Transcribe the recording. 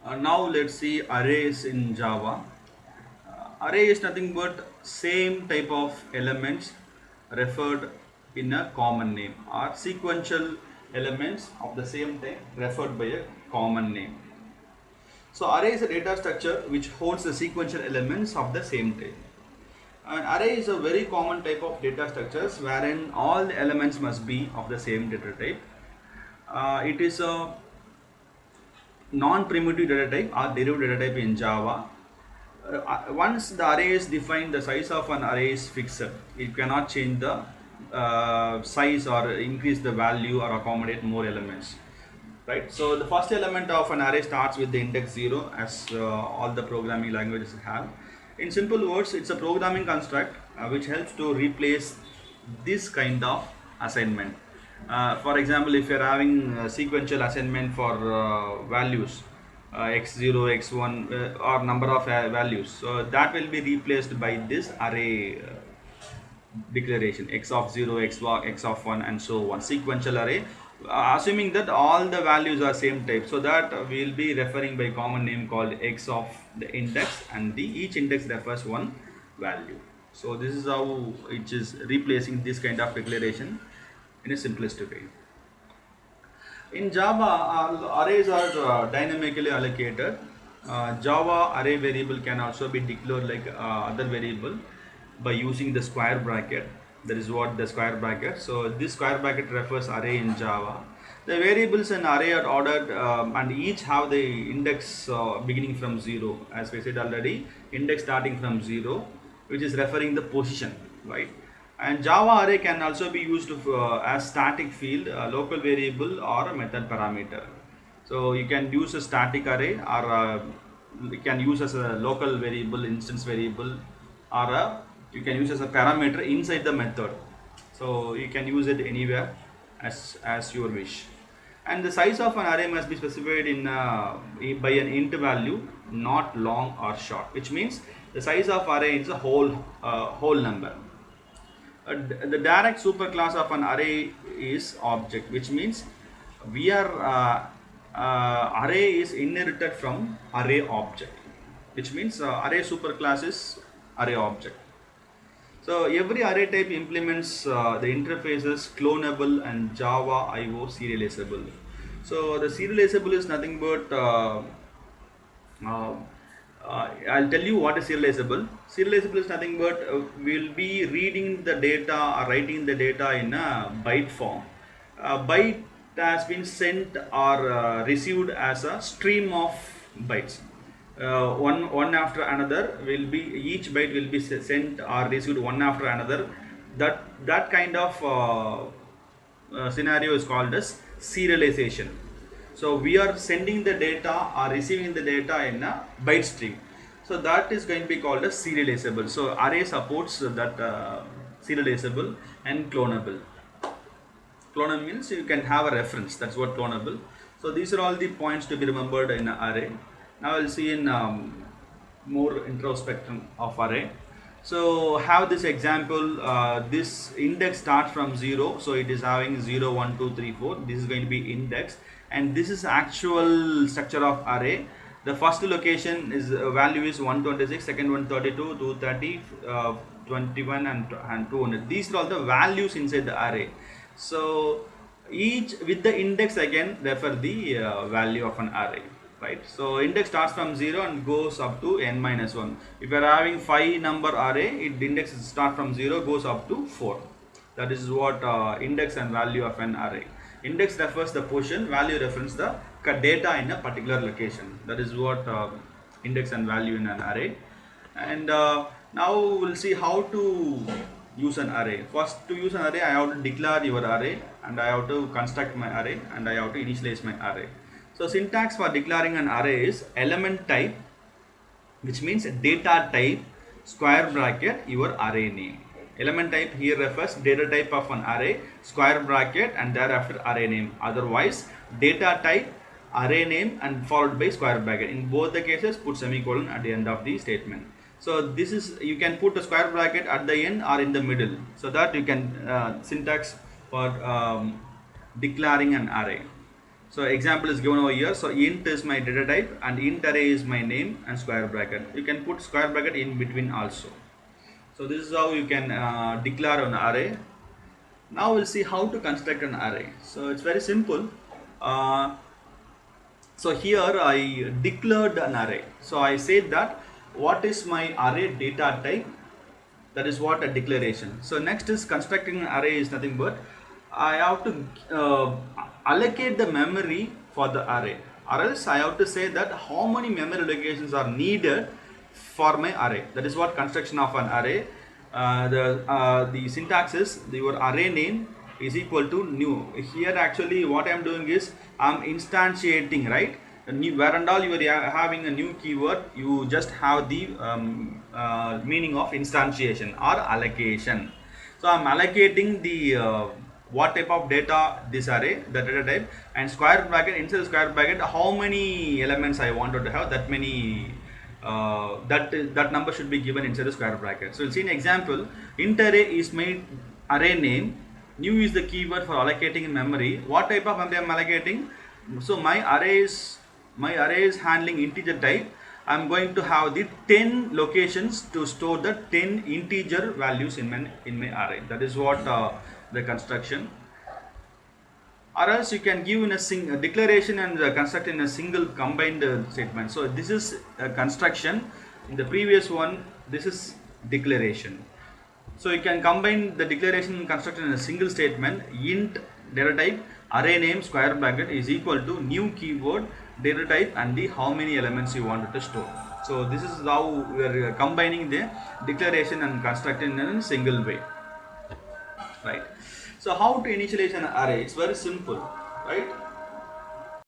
Now let's see arrays in Java. Array is nothing but same type of elements referred in a common name, or sequential elements of the same type referred by a common name. So array is a data structure which holds the sequential elements of the same type. An array is a very common type of data structures wherein all the elements must be of the same data type. It is a non-primitive data type or derived data type in Java. Once the array is defined, the size of an array is fixed. It cannot change the size or increase the value or accommodate more elements. Right. So the first element of an array starts with the index 0, as all the programming languages have. In simple words, it's a programming construct which helps to replace this kind of assignment. For example, if you're having a sequential assignment for values, x0, x1, or number of values, so that will be replaced by this array declaration, x of 0, x of 1, and so on, sequential array, assuming that all the values are same type. So that we will be referring by common name called x of the index, and each index refers one value. So this is how it is replacing this kind of declaration in a simplistic way. In Java, arrays are dynamically allocated. Java array variable can also be declared like other variable by using the square bracket. That is what the square bracket. So this square bracket refers array in Java. The variables in array are ordered and each have the index beginning from 0. As we said already, index starting from 0, which is referring the position, right? And Java array can also be used as static field, a local variable, or a method parameter. So you can use a static array, or you can use as a local variable, instance variable, or you can use as a parameter inside the method. So you can use it anywhere as your wish. And the size of an array must be specified in by an int value, not long or short, which means the size of array is a whole number. The direct superclass of an array is object, which means we are array is inherited from array object, which means array superclass is array object. So every array type implements the interfaces clonable and Java IO serializable. So the serializable is nothing but uh, I'll tell you what is serializable. Serializable is nothing but we'll be reading the data or writing the data in a byte form. Byte has been sent or received as a stream of bytes. One after another will be, each byte will be sent or received one after another. That kind of scenario is called as serialization. So we are sending the data or receiving the data in a byte stream. So that is going to be called as serializable. So array supports that serializable and clonable. Clonable means you can have a reference. That's what clonable. So these are all the points to be remembered in an array. Now we'll see in more introspection of array. So have this example, this index starts from 0, so it is having 0, 1, 2, 3, 4. This is going to be index, and this is actual structure of array. The first location is value is 126, second one 32, 230, 21, and 200. These are all the values inside the array. So each with the index again refer the value of an array. Right. So index starts from 0 and goes up to n minus 1. If you are having 5 number array, the index start from 0 goes up to 4. That is what index and value of an array. Index refers the position, value reference the data in a particular location. That is what index and value in an array. And now we'll see how to use an array. First, to use an array, I have to declare your array, and I have to construct my array, and I have to initialize my array. So syntax for declaring an array is element type, which means data type, square bracket, your array name. Element type here refers data type of an array, square bracket, and thereafter array name. Otherwise, data type, array name, and followed by square bracket. In both the cases, put semicolon at the end of the statement. So this is, you can put a square bracket at the end or in the middle, so that you can syntax for declaring an array. So example is given over here. So int is my data type and int array is my name and square bracket. You can put square bracket in between also. So this is how you can declare an array. Now we'll see how to construct an array. So it's very simple. So here I declared an array. So I said that what is my array data type. That is what a declaration. So next is constructing an array is nothing but I have to allocate the memory for the array, or else I have to say that how many memory locations are needed for my array. That is what construction of an array. The syntax is your array name is equal to new. Here actually what I am doing is I am instantiating, right? Where and all you are having a new keyword, you just have the meaning of instantiation or allocation. So I am allocating the what type of data this array, the data type, and square bracket, inside the square bracket how many elements I wanted to have, that many that number should be given inside the square bracket. So we'll see an example. Int array is my array name, new is the keyword for allocating in memory. What type of memory I am allocating? So my array is handling integer type. I am going to have the 10 locations to store the 10 integer values in my array. That is what the construction. Or else you can give in a declaration and construct in a single combined statement. So this is a construction. In the previous one, this is declaration. So you can combine the declaration and construct in a single statement. Int data type array name square bracket is equal to new keyword data type and the how many elements you wanted to store. So this is how we are combining the declaration and constructing in a single way, right? So how to initialize an array? It's very simple, right?